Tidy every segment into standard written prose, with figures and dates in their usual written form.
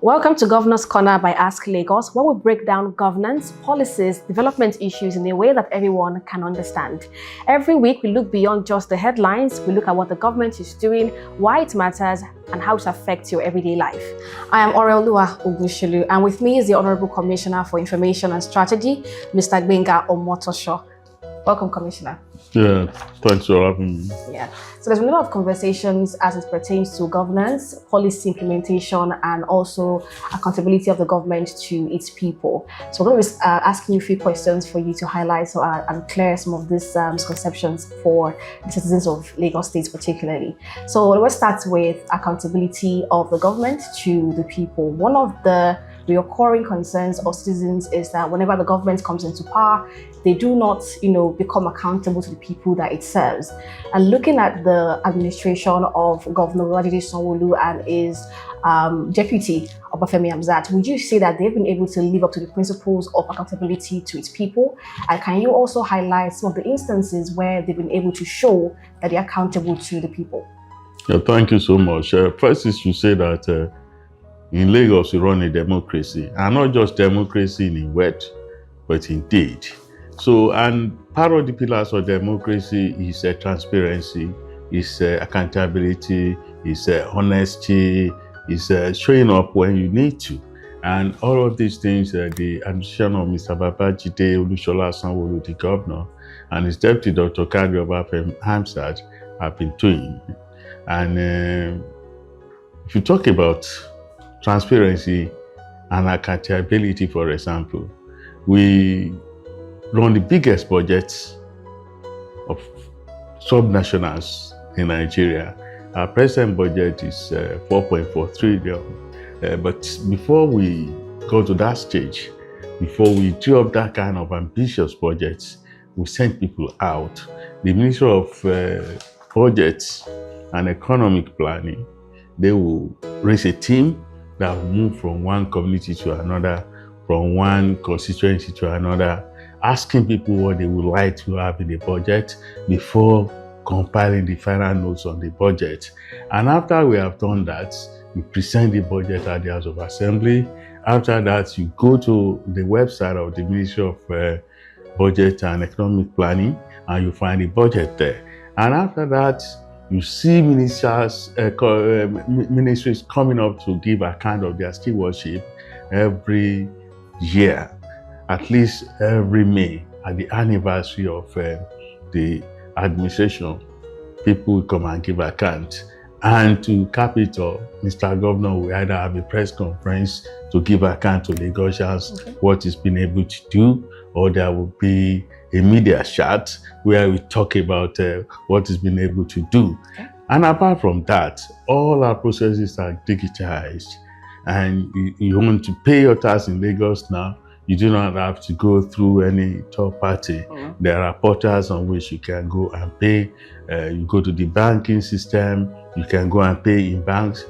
Welcome to Governor's Corner by Ask Lagos, where we break down governance, policies, development issues in a way that everyone can understand. Every week, we look beyond just the headlines. We look at what the government is doing, why it matters, and how it affects your everyday life. I am Sanwo-Olu, and with me is the Honorable Commissioner for Information and Strategy, Mr. Gbenga Omotosho. Welcome, Commissioner. Yeah, thanks for having me. Yeah, so there's been a lot of conversations as it pertains to governance, policy implementation, and also accountability of the government to its people. So we're going to be asking you a few questions for you to highlight and clear some of these misconceptions for the citizens of Lagos State particularly. So let's start with accountability of the government to the people. One of the recurring concerns of citizens is that whenever the government comes into power, they do not, become accountable to the people that it serves. And looking at the administration of Governor Sanwo-Olu and his deputy, Obafemi Hamzat, would you say that they've been able to live up to the principles of accountability to its people? And can you also highlight some of the instances where they've been able to show that they're accountable to the people? Yeah, thank you so much. First is to say that in Lagos, we run a democracy, and not just democracy in word, but in deed. So, and part of the pillars of democracy is transparency, is accountability, is honesty, is showing up when you need to. And all of these things, the administration of Mr. Babajide Olusola Sanwo-Olu, the governor, and his deputy, Dr. Obafemi Hamzat, have been doing. And if you talk about transparency and accountability, for example, we run the biggest budget of subnationals in Nigeria. Our present budget is 4.4 trillion. But before we go to that stage, before we drew up that kind of ambitious budget, we sent people out. The Ministry of Budget and Economic Planning, they will raise a team that will move from one community to another, from one constituency to another, asking people what they would like to have in the budget before compiling the final notes on the budget. And after we have done that, we present the budget at the House of Assembly. After that, you go to the website of the Ministry of Budget and Economic Planning, and you find the budget there. And after that, you see ministries coming up to give account of their stewardship every year, at least every May, at the anniversary of the administration. People will come and give account. And to cap it off, Mr. Governor will either have a press conference to give account to Lagosians what he's been able to do, or there will be a media chat where we talk about what he's been able to do. And apart from that, all our processes are digitized. And you want to pay your tax in Lagos now, you do not have to go through any third party. There are portals on which you can go and pay. You go to the banking system, you can go and pay in banks.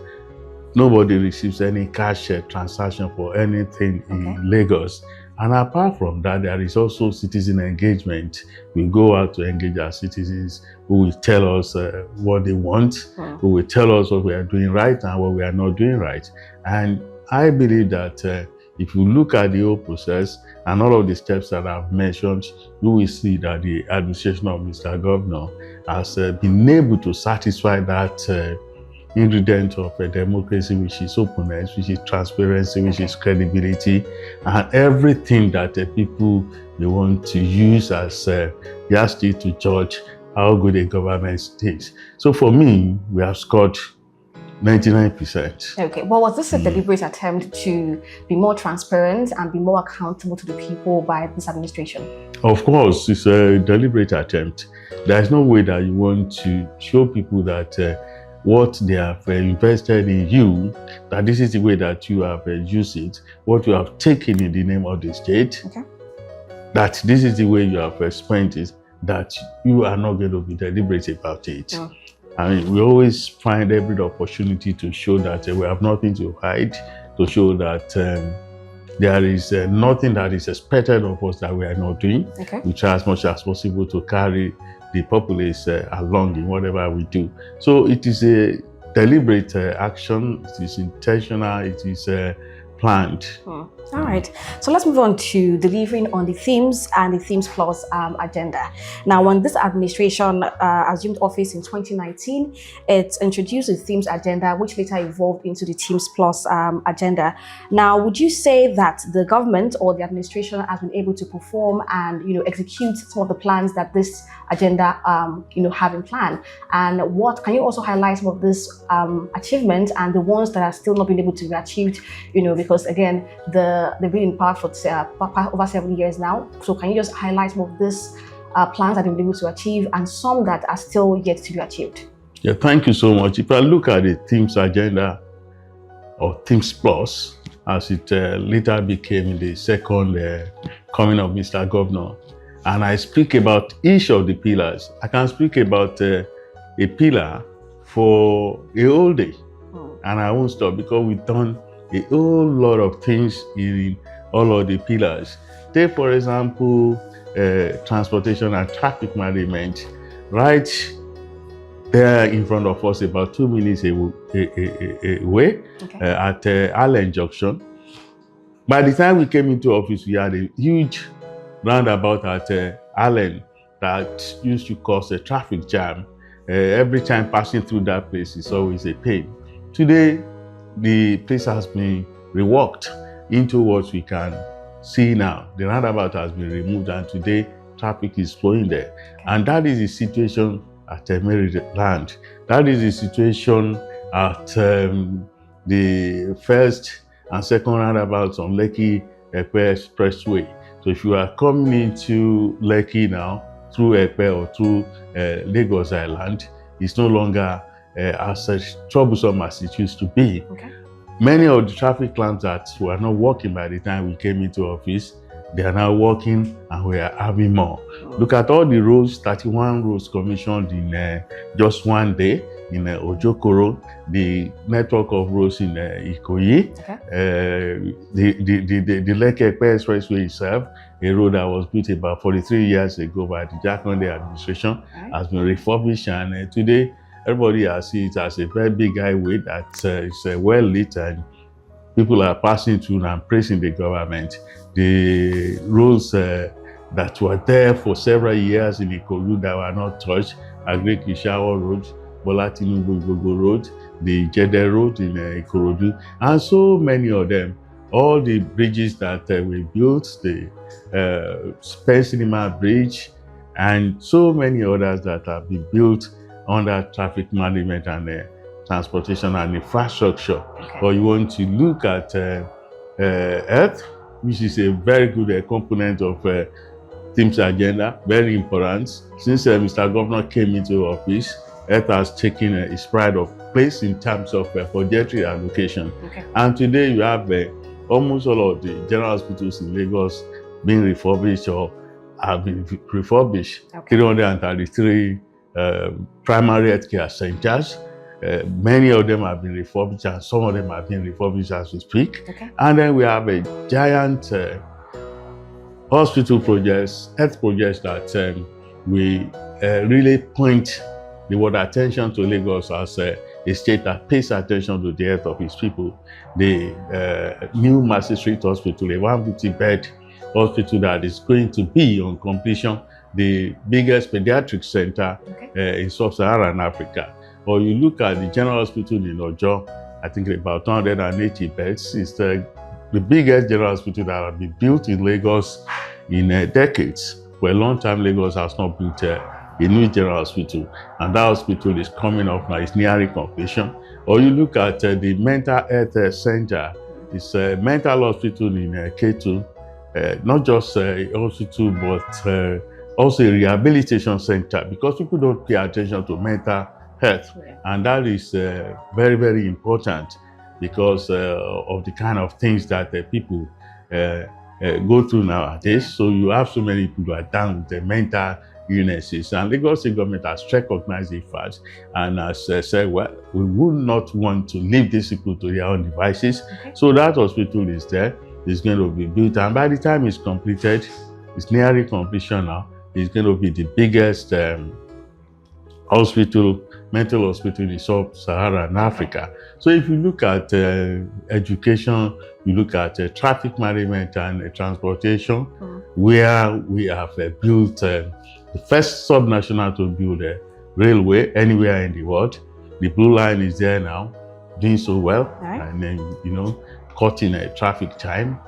Nobody receives any cash transaction for anything in Lagos. And apart from that, there is also citizen engagement. We go out to engage our citizens who will tell us what they want, who will tell us what we are doing right and what we are not doing right. And I believe that if you look at the whole process and all of the steps that I've mentioned, you will see that the administration of Mr. Governor has been able to satisfy that ingredient of a democracy, which is openness, which is transparency, which is credibility, and everything that people they want to use as yardstick to judge how good a government is. So for me, we have scored 99%. Okay, well, was this a deliberate attempt to be more transparent and be more accountable to the people by this administration? Of course, it's a deliberate attempt. There's no way that you want to show people that what they have invested in you, that this is the way that you have used it, what you have taken in the name of the state, that this is the way you have spent it, that you are not going to be deliberate about it. I mean, we always find every opportunity to show that we have nothing to hide, to show that there is nothing that is expected of us that we are not doing. We try as much as possible to carry the populace along in whatever we do. So it is a deliberate action, it is intentional, it is planned. All right, so let's move on to delivering on the themes and the themes plus agenda. Now, when this administration assumed office in 2019, it introduced the themes agenda, which later evolved into the themes plus agenda. Now, would you say that the government or the administration has been able to perform and execute some of the plans that this agenda have in plan? And what can you also highlight some of this achievements and the ones that are still not being able to be achieved? Because again, they've been in power for over 7 years now. So can you just highlight some of these plans that they've been able to achieve and some that are still yet to be achieved? Yeah, thank you so much. If I look at the themes agenda or themes plus, as it later became the second coming of Mr. Governor, and I speak about each of the pillars, I can speak about a pillar for a whole day, and I won't stop because we've done a whole lot of things in all of the pillars. Take, for example, transportation and traffic management. Right there in front of us, about 2 minutes away, at Allen Junction. By the time we came into office, we had a huge roundabout at Allen that used to cause a traffic jam. Every time passing through that place is always a pain. Today, the place has been reworked into what we can see now. The roundabout has been removed and today traffic is flowing there. And that is the situation at Maryland. That is the situation at the first and second roundabouts on Lekki Epe Expressway. So if you are coming into Lekki now through Epe or through Lagos Island, it's no longer as troublesome as it used to be. Many of the traffic lamps that were not working by the time we came into office, they are now working and we are having more. Look at all the roads, 31 roads commissioned in just one day in Ojokoro, the network of roads in Ikoyi, the Lekki Expressway itself, a road that was built about 43 years ago by the Jakonde administration, has been refurbished, and today everybody has seen it as a very big highway that is well lit and people are passing through and praising the government. The roads that were there for several years in Ikorodu that were not touched, Agric Ishawa Road, Bola Tinubu Igogo Road, the Jede Road in Ikorodu, and so many of them. All the bridges that we built, the Spence Cinema Bridge, and so many others that have been built under traffic management and transportation and infrastructure. Or you want to look at health, which is a very good component of themes agenda, very important. Since Mr. Governor came into office, health has taken its pride of place in terms of budgetary allocation. And today you have almost all of the general hospitals in Lagos being refurbished or have been refurbished. 333 primary healthcare centers. Many of them have been refurbished and some of them have been refurbished as we speak. And then we have a giant hospital projects, health projects that we really point the world attention to Lagos as a state that pays attention to the health of its people. The new Massey Street Hospital, a 150-bed hospital that is going to be on completion the biggest pediatric center in sub-Saharan Africa. Or you look at the General Hospital in Ojo, I think about 280 beds. It's the biggest general hospital that has been built in Lagos in decades. For a long time, Lagos has not built a new general hospital, and that hospital is coming up now, it's nearing completion. Or you look at the mental health center, it's a mental hospital in Ketu, not just a hospital, but also a rehabilitation center, because people don't pay attention to mental health. And that is very, very important because of the kind of things that people go through nowadays. So you have so many people who are down with the mental illnesses, and Lagos State government has recognized the fact and has said, well, we would not want to leave these people to their own devices. So that hospital is there, it's going to be built, and by the time it's completed, it's nearing completion now, it's going to be the biggest hospital mental hospital in sub-Saharan Africa. So if you look at education, you look at traffic management and transportation, where we have built the first subnational to build a railway anywhere in the world. The Blue Line is there now, doing so well, and then, you know, cutting a traffic time.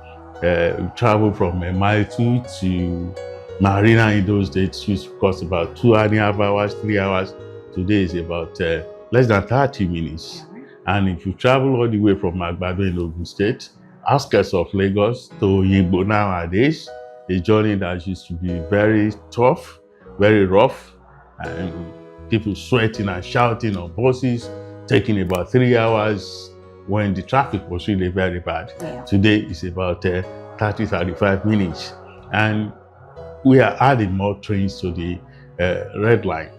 We travel from Mile 2 to Marina in those days used to cost about 2.5 hours, 3 hours. Today is about less than 30 minutes. And if you travel all the way from Agbado in Ogun State, outskirts of Lagos to Yigbo nowadays, a journey that used to be very tough, very rough, and people sweating and shouting on buses, taking about 3 hours when the traffic was really very bad. Today it's about 30-35 minutes. And we are adding more trains to the red line.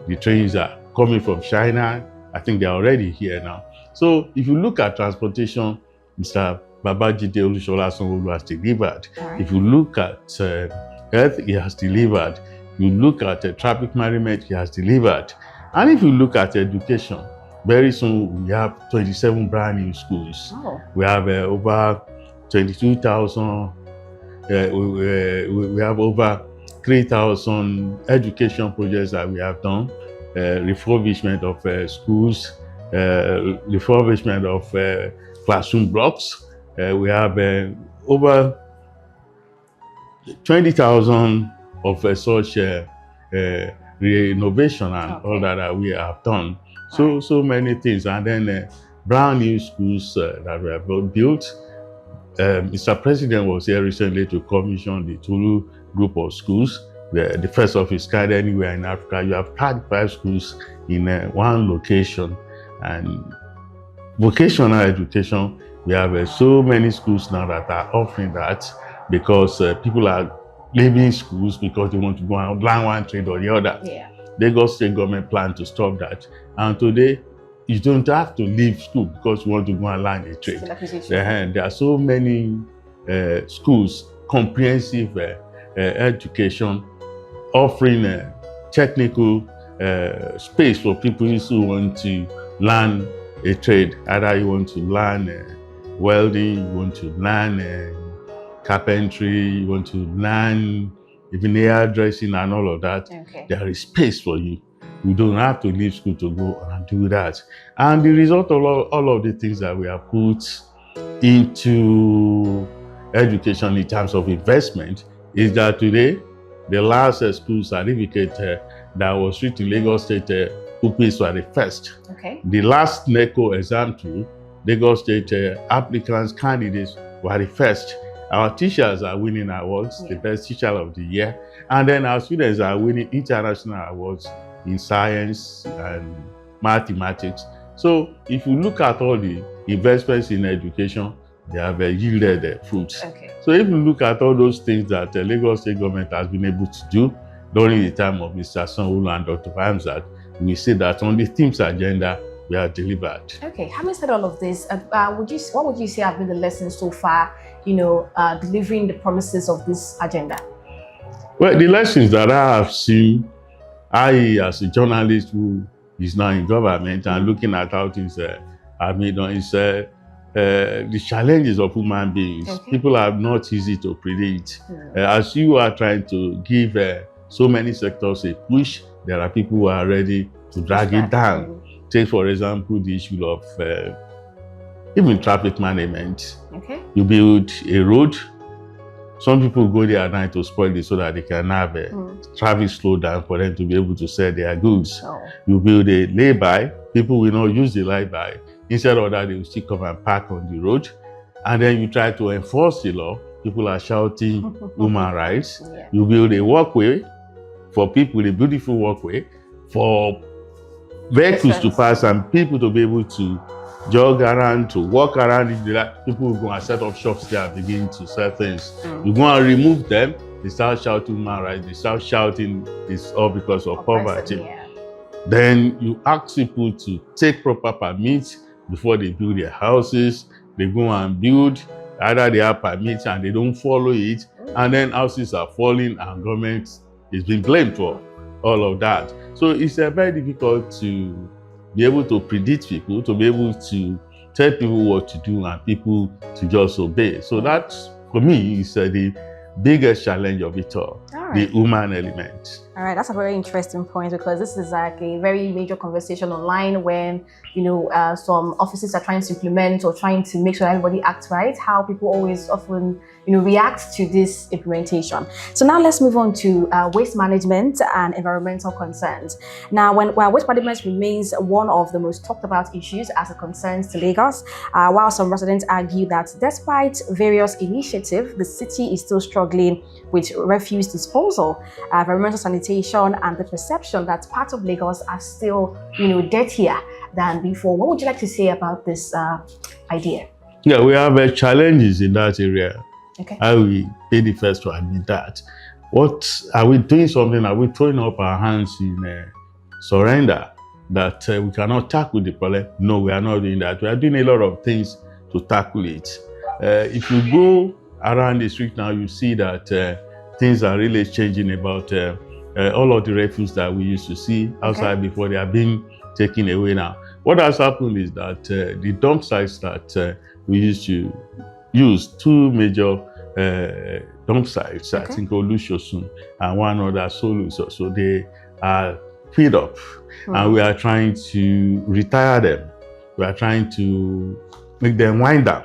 The trains are coming from China. I think they're already here now. So if you look at transportation, Mr. Babajide Olusola Sanwo-Olu has delivered. If you look at health, he has delivered. You look at traffic management, he has delivered. And if you look at education, very soon we have 27 brand new schools. We have over 22,000. We have over 3,000 education projects that we have done. Refurbishment of schools, refurbishment of classroom blocks. We have over 20,000 of such renovation and all that we have done. So many things. And then brand new schools that we have built. Mr. President was here recently to commission the Tulu group of schools, the first of its kind anywhere in Africa. You have 35 schools in one location. And vocational education, we have so many schools now that are offering that, because people are leaving schools because they want to go and learn one trade or the other. Lagos State government plan to stop that. And today, you don't have to leave school because you want to go and learn a trade. There are so many schools, comprehensive education, offering technical space for people who want to learn a trade. Either you want to learn welding, you want to learn carpentry, you want to learn even hairdressing and all of that. There is space for you. You don't have to leave school to go and do that. And the result of all of the things that we have put into education in terms of investment is that today, the last school certificate that was written in Lagos State pupils were the first. The last NECO exam too, Lagos State applicants, candidates were the first. Our teachers are winning awards, the best teacher of the year. And then our students are winning international awards in science and mathematics. So if you look at all the investments in education, they have yielded fruits. So if you look at all those things that the Lagos State government has been able to do during the time of Mr. Sanwo-Olu and Dr. Hamzat, we see that on the themes agenda, we are delivered. Having said all of this, what would you say have been the lessons so far, delivering the promises of this agenda? Well, the lessons that I have seen, I, as a journalist who is now in government and looking at how things are made on, is the challenges of human beings. People are not easy to predict. As you are trying to give so many sectors a push, there are people who are ready to drag it down. Take, for example, the issue of even traffic management. You build a road, some people go there at night to spoil it so that they can have traffic slow down for them to be able to sell their goods. You build a lay-by, people will not use the lay-by. Instead of that, they will still come and park on the road. And then you try to enforce the law. People are shouting human rights. You build a walkway for people, a beautiful walkway for vehicles to pass and people to be able to jog around, to walk around. People will go and set up shops there and begin to sell things. You go and remove them, they start shouting human rights, they start shouting it's all because of poverty. Then you ask people to take proper permits before they build their houses. They go and build, either they have permits and they don't follow it, and then houses are falling and government is being blamed for all of that. So it's very difficult to be able to predict people, to be able to tell people what to do and people to just obey. So that, for me, is the biggest challenge of it all, the human element. All right, that's a very interesting point, because this is like a very major conversation online when, some offices are trying to implement or trying to make sure everybody acts right, how people always often, react to this implementation. So now let's move on to waste management and environmental concerns. Now, while waste management remains one of the most talked about issues as it concerns to Lagos, while some residents argue that despite various initiatives, the city is still struggling with refuse disposal, environmental sanitation, and the perception that parts of Lagos are still, dirtier than before. What would you like to say about this idea? Yeah, we have challenges in that area. Okay. I will be the first to admit that. What are we doing? Something? Are we throwing up our hands in surrender that we cannot tackle the problem? No, we are not doing that. We are doing a lot of things to tackle it. If you go around the street now, you see that things are really changing about all of the refuse that we used to see outside before. They are being taken away now. What has happened is that the dump sites that we used to use, two major dump sites, I think Olu and one other Sanwo-Olu, so they are filled up, and we are trying to retire them. We are trying to make them wind down.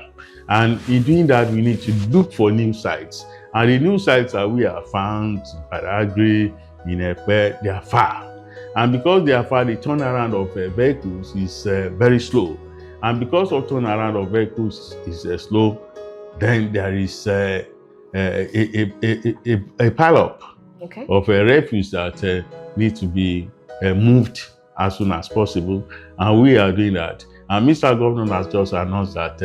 And in doing that, we need to look for new sites. And the new sites that we have found in Badagry, in Epe, they are far. And because they are far, the turnaround of vehicles is very slow. And because of turnaround of vehicles is slow, then there is a pile-up of refuse that needs to be moved as soon as possible. And we are doing that. And Mr. Governor has just announced that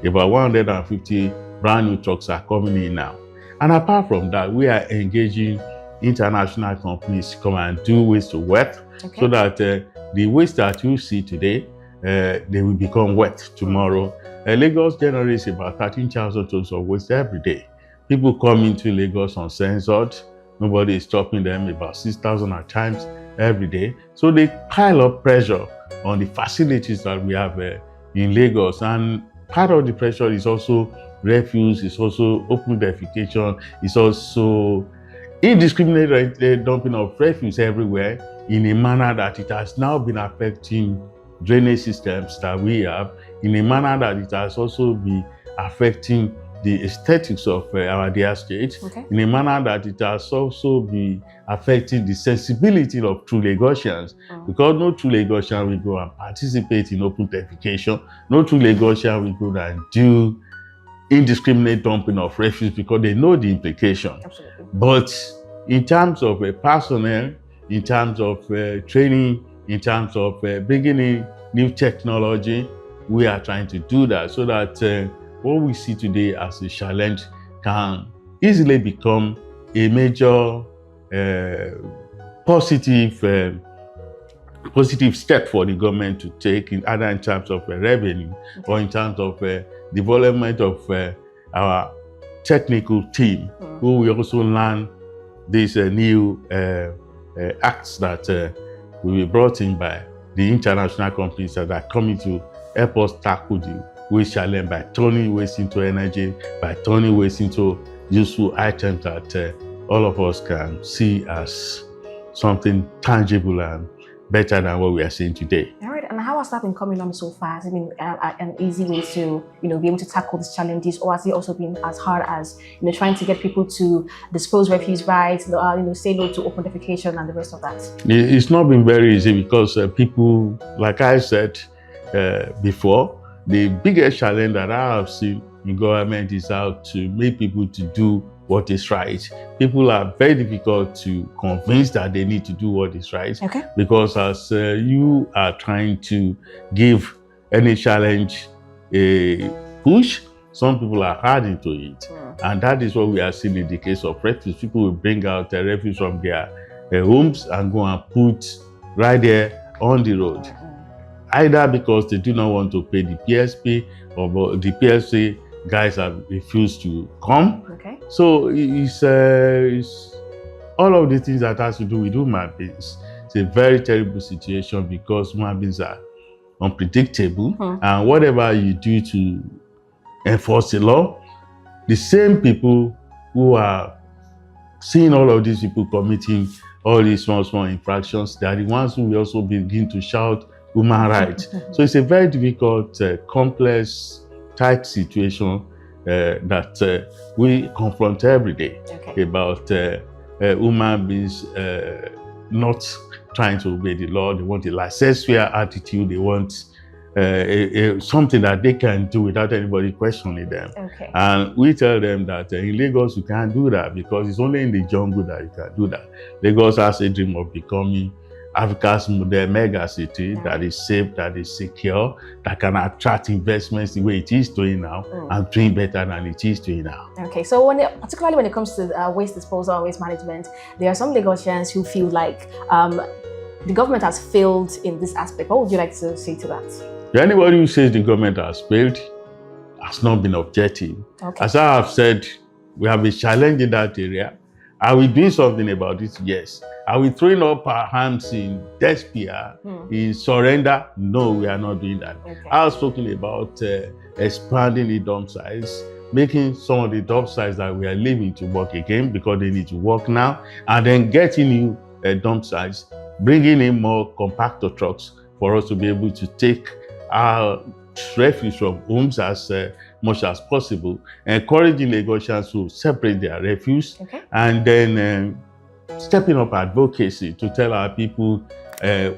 about 150 brand new trucks are coming in now. And apart from that, we are engaging international companies to come and do waste to wet, so that the waste that you see today, they will become wet tomorrow. Lagos generates about 13,000 tons of waste every day. People come into Lagos uncensored. Nobody is stopping them, about 6,000 at times every day. So they pile up pressure on the facilities that we have in Lagos. And part of the pressure is also refuse, it's also open defecation, it's also indiscriminate dumping of refuse everywhere in a manner that it has now been affecting drainage systems that we have, in a manner that it has also been affecting the aesthetics of our dear state, in a manner that it has also been affecting the sensibility of true Lagosians, because no true Lagosian will go and participate in open defecation, no true Lagosian will go and do indiscriminate dumping of refuse because they know the implication. Absolutely. But in terms of personnel, in terms of training, in terms of beginning new technology, we are trying to do that so that what we see today as a challenge can easily become a major positive step for the government to take, either in terms of revenue or in terms of development of our technical team, who will also learn these new acts that will be brought in by the international companies that are coming to help us tackle the waste challenge by turning waste into energy, by turning waste into useful items that all of us can see as something tangible and better than what we are seeing today. All right, and how has that been coming on so far? Has it been an easy way to, be able to tackle these challenges, or has it also been as hard as, trying to get people to dispose refuse right, say no to open defecation and the rest of that? It's not been very easy because people, like I said before, the biggest challenge that I have seen in government is how to make people to do what is right. People are very difficult to convince that they need to do what is right. Because as you are trying to give any challenge a push, some people are hard into it. And that is what we are seeing in the case of refuse. People will bring out refuse from their homes and go and put right there on the road. Either because they do not want to pay the PSP, or the PSP guys have refused to come. So it's all of the things that has to do with human beings It's a very terrible situation because human beings are unpredictable, and whatever you do to enforce the law, the same people who are seeing all of these people committing all these small infractions, they are the ones who will also begin to shout human rights. So it's a very difficult, complex, tight situation that we confront every day about human beings not trying to obey the law. They want a laissez-faire attitude. They want something that they can do without anybody questioning them. And we tell them that in Lagos you can't do that because it's only in the jungle that you can do that. Lagos has a dream of becoming Africa's mega city that is safe, that is secure, that can attract investments the way it is doing now, and doing better than it is doing now. Okay, so particularly when it comes to waste disposal and waste management, there are some Lagosians who feel like the government has failed in this aspect. What would you like to say to that? Anybody who says the government has failed has not been objective. As I have said, we have a challenge in that area. Are we doing something about it? Yes. Are we throwing up our hands in despair, in surrender? No, we are not doing that. I was talking about expanding the dump size, making some of the dump sites that we are leaving to work again because they need to work now, and then getting new dump sites, bringing in more compactor trucks for us to be able to take our refuse from homes as much as possible, encouraging Lagosians to separate their refuse, and then stepping up advocacy to tell our people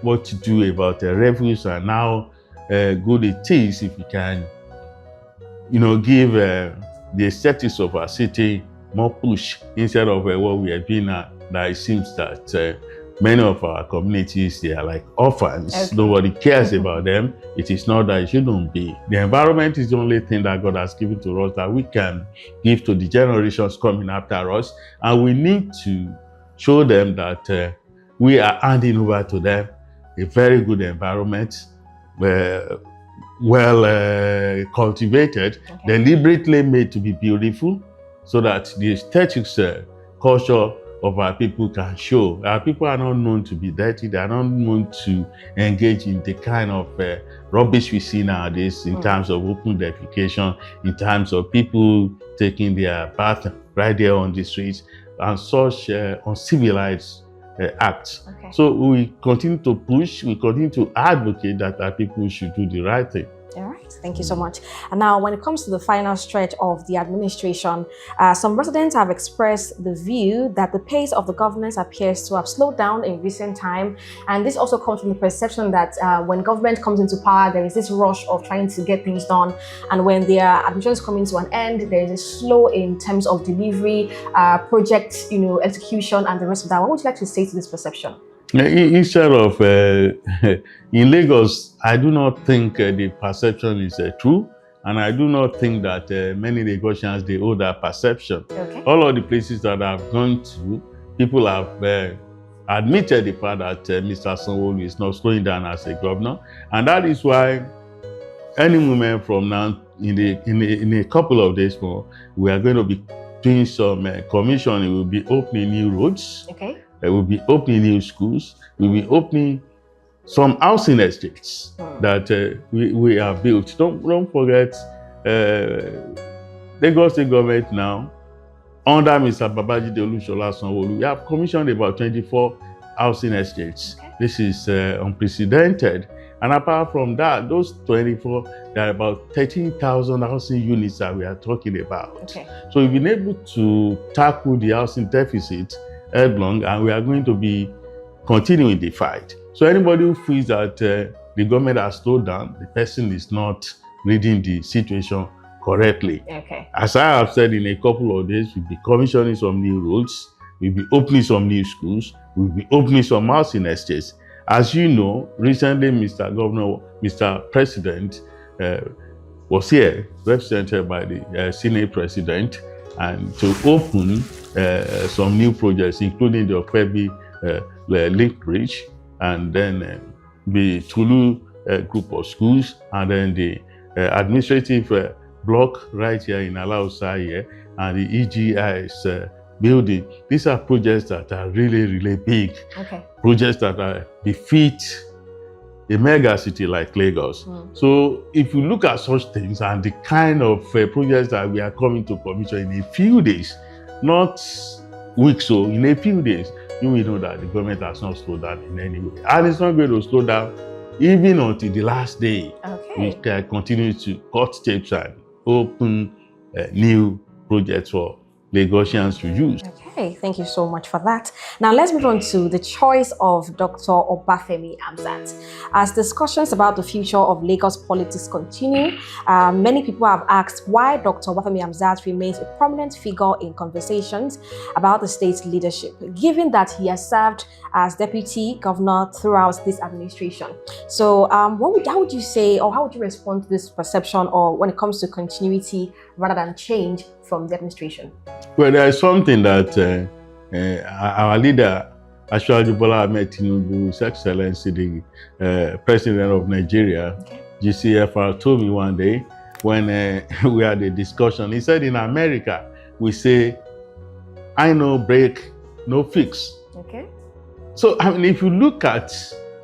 what to do about their refuse and how good it is if we can, give the aesthetics of our city more push instead of what we have been at. That it seems that many of our communities, they are like orphans. Nobody cares about them. It is not that it shouldn't be. The environment is the only thing that God has given to us that we can give to the generations coming after us. And we need to show them that we are handing over to them a very good environment, well cultivated, deliberately made to be beautiful, so that the aesthetics culture of our people can show. Our people are not known to be dirty. They are not known to engage in the kind of rubbish we see nowadays in terms of open defecation, in terms of people taking their bath right there on the streets, and such uncivilized acts. So we continue to push, we continue to advocate that our people should do the right thing. All right, thank you so much. And now, when it comes to the final stretch of the administration, some residents have expressed the view that the pace of the governance appears to have slowed down in recent time. And this also comes from the perception that when government comes into power, there is this rush of trying to get things done. And when their administration is coming to an end, there is a slow in terms of delivery, project, execution, and the rest of that. What would you like to say to this perception? Instead of in Lagos, I do not think the perception is true, and I do not think that many Lagosians they hold that perception. All of the places that I've gone to, people have admitted the fact that Mr. Sanwo-Olu is not slowing down as a governor, and that is why any moment from now, in a couple of days more, we are going to be doing some commissioning. We will be opening new roads. We'll be opening new schools. We'll be opening some housing estates that we have built. Don't forget, Lagos State government now, under Mr. Babajide Olushola Sanwo-Olu, we have commissioned about 24 housing estates. This is unprecedented. And apart from that, those 24, there are about 13,000 housing units that we are talking about. So we've been able to tackle the housing deficit headlong, and we are going to be continuing the fight. So anybody who feels that the government has slowed down, the person is not reading the situation correctly. As I have said, in a couple of days, we'll be commissioning some new roads, we'll be opening some new schools, we'll be opening some housing estates. As you know, recently, Mr. President was here, represented by the Senate President, and to open some new projects, including the Okpebi Link Bridge, and then the Tulu group of schools, and then the administrative block right here in Alausa here, and the EGIS building. These are projects that are really, really big. Okay. Projects that are befit a mega city like Lagos. So if you look at such things and the kind of projects that we are coming to commission in a few days, not weeks, so in a few days, you will know that the government has not slowed down in any way. And it's not going to slow down even until the last day. Okay. We can continue to cut tapes and open new projects for Lagosians to use. Okay, thank you so much for that. Now let's move on to the choice of Dr. Obafemi Hamzat. As discussions about the future of Lagos politics continue, many people have asked why Dr. Obafemi Hamzat remains a prominent figure in conversations about the state's leadership, given that he has served as deputy governor throughout this administration. So how would you say, or how would you respond to this perception, or when it comes to continuity rather than change from the administration? Well, there is something that our leader, Ashwaju Bola Ahmed Tinubu, His Excellency, the President of Nigeria, GCFR, told me one day when we had a discussion. He said, in America, we say, I know break, no fix. Okay. So, I mean, if you look at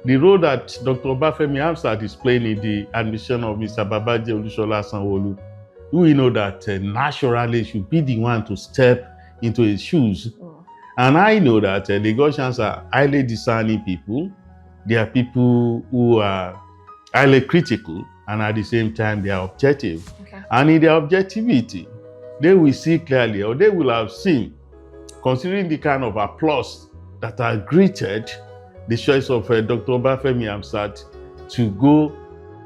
the role that Dr. Obafemi Hamzat is playing in the administration of Mr. Babajide Olusola Sanwo-Olu, we know that naturally should be the one to step into his shoes. And I know that the Lagosians are highly discerning people. They are people who are highly critical, and at the same time, they are objective. Okay. And in their objectivity, they will see clearly, or they will have seen, considering the kind of applause that are greeted the choice of Dr. Obafemi Hamzat to go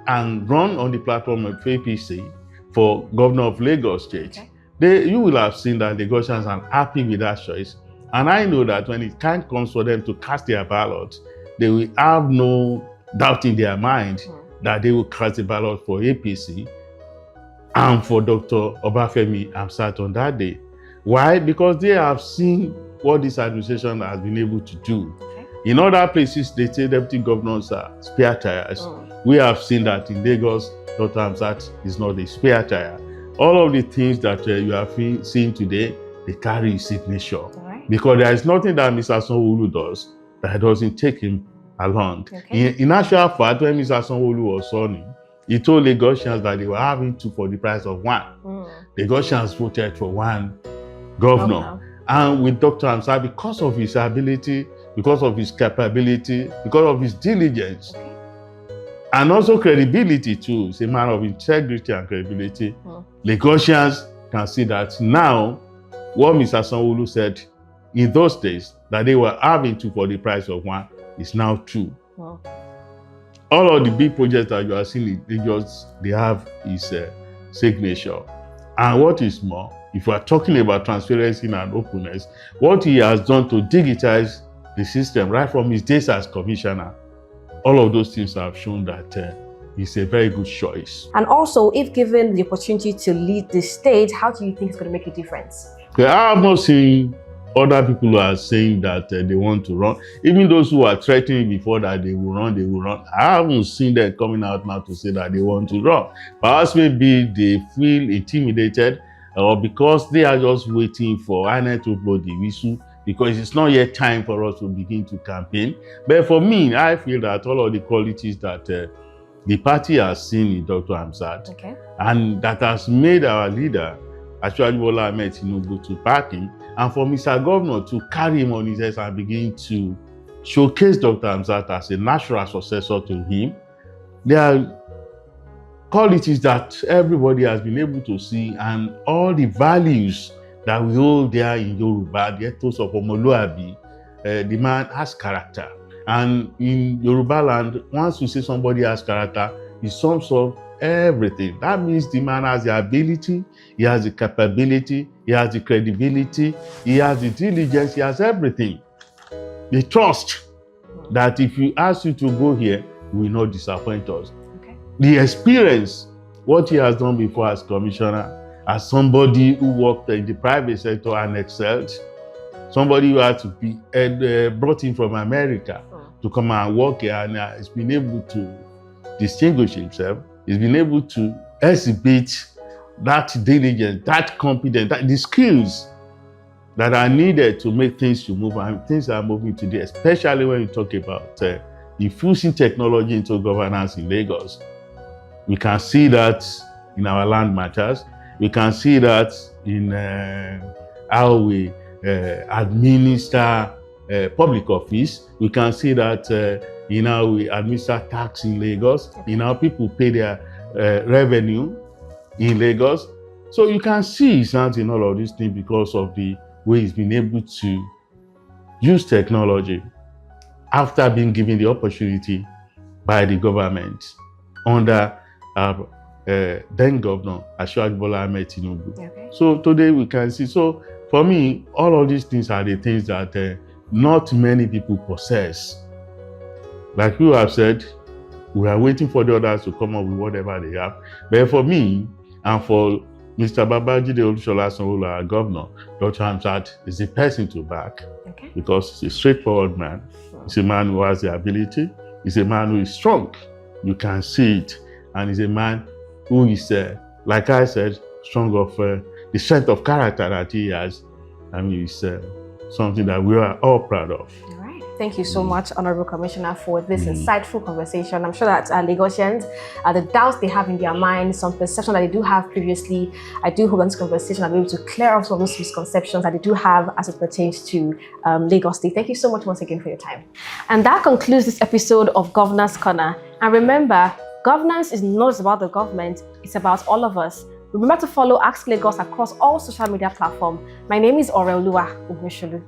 and run on the platform of APC for governor of Lagos State. Okay. You will have seen that the Lagosians are happy with that choice. And I know that when it time comes for them to cast their ballot, they will have no doubt in their mind that they will cast the ballot for APC and for Dr. Obafemi Hamzat on that day. Why? Because they have seen what this administration has been able to do. Okay. In other places, they say deputy governors are spare tires. We have seen that in Lagos, Dr. Hamzat is not a spare tire. All of the things that you have seen today, they carry his signature. Right. Because there is nothing that Mr. Sanwo-Olu does that doesn't take him along. Okay. In actual fact, when Mr. Sanwo-Olu was running, he told Lagosians that they were having two for the price of one. Lagosians voted for one governor. And with Dr. Hamzat, because of his ability, because of his capability, because of his diligence, and also credibility too, he's a man of integrity and credibility, Lagosians can see that now what Mr. Sanwo-Olu said in those days, that they were having two for the price of one, is now true. All of the big projects that you are seeing, they have his signature. And what is more, if we are talking about transparency and openness, what he has done to digitize the system right from his days as commissioner, all of those things have shown that he's a very good choice. And also, if given the opportunity to lead the state, how do you think it's going to make a difference? I have not seen other people who are saying that they want to run. Even those who are threatening before that they will run, they will run. I haven't seen them coming out now to say that they want to run. Perhaps maybe they feel intimidated, or because they are just waiting for INEC to blow the whistle, because it's not yet time for us to begin to campaign. But for me, I feel that all of the qualities that the party has seen in Dr. Hamzat, and that has made our leader, Ashwaju Bola Ahmed Tinubu, to back him, and for Mr. Governor to carry him on his head and begin to showcase Dr. Hamzat as a natural successor to him. There are qualities that everybody has been able to see, and all the values that we hold there in Yoruba, the ethos of Omoluabi. The man has character. And in Yoruba land, once you say somebody has character, it sums up everything. That means the man has the ability, he has the capability, he has the credibility, he has the diligence, he has everything. The trust that if you ask you to go here, he will not disappoint us. The experience, what he has done before as commissioner, as somebody who worked in the private sector and excelled, somebody who had to be brought in from America to come and work here, and has been able to distinguish himself. He's been able to exhibit that diligence, that competence, the skills that are needed to make things to move, and things are moving today, especially when you talk about infusing technology into governance in Lagos. We can see that in our land matters. We can see that in how we administer public office. We can see that in how we administer tax in Lagos, in how people pay their revenue in Lagos. So you can see signs in all of these things because of the way he's been able to use technology after being given the opportunity by the government under our then Governor Asiwaju Bola Ahmed Tinubu. Okay. So today we can see. So for me, all of these things are the things that not many people possess. Like you have said, we are waiting for the others to come up with whatever they have. But for me, and for Mr. Babajide Olusola Sanwo-Olu, our governor, Dr. Hamzat is the person to back, Okay. because he's a straightforward man. He's a man who has the ability. He's a man who is strong. You can see it. And he's a man who is, like I said, strong of the strength of character that he has. I mean, it's something that we are all proud of. All right. Thank you so much, Honorable Commissioner, for this insightful conversation. I'm sure that Lagosians, the doubts they have in their minds, some perception that they do have previously, I do hope that this conversation will be able to clear up some of those misconceptions that they do have as it pertains to Lagos State. Thank you so much once again for your time. And that concludes this episode of Governor's Corner. And remember, governance is not just about the government, it's about all of us. Remember to follow Ask Lagos across all social media platforms. My name is Oreoluwa Ugmeshulu.